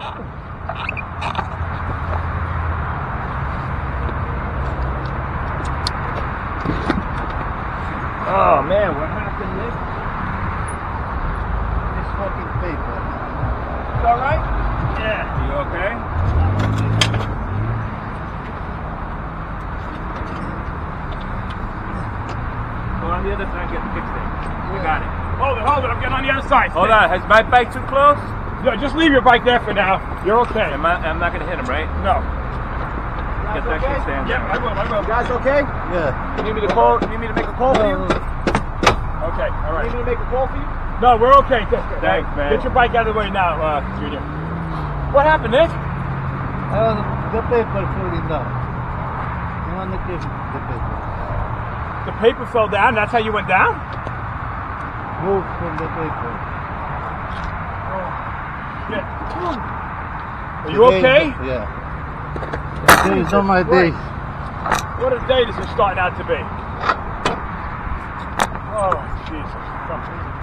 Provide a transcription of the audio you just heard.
Oh man, what happened there? This fucking paper. It's all right? Yeah. You okay? Go on the other side, get fixed it. You got it. Hold it, I'm getting on the other side. Hold on, is my bike too close? No, just leave your bike there for now. You're okay. I'm not gonna hit him, right? No. Get that shit stand down. I will. You guys okay? Yeah. You need me to call? You need me to make a call for you? Okay, all right. You need me to make a call for you? No, we're okay. Thanks, man. Get your bike out of the way now, Junior. What happened, Nick? The paper falling down. You want to keep the paper. The paper fell down? That's how you went down? Move from the paper. Shit. Are you okay? Yeah. Today is not my day. What a day this is starting out to be. Oh, Jesus.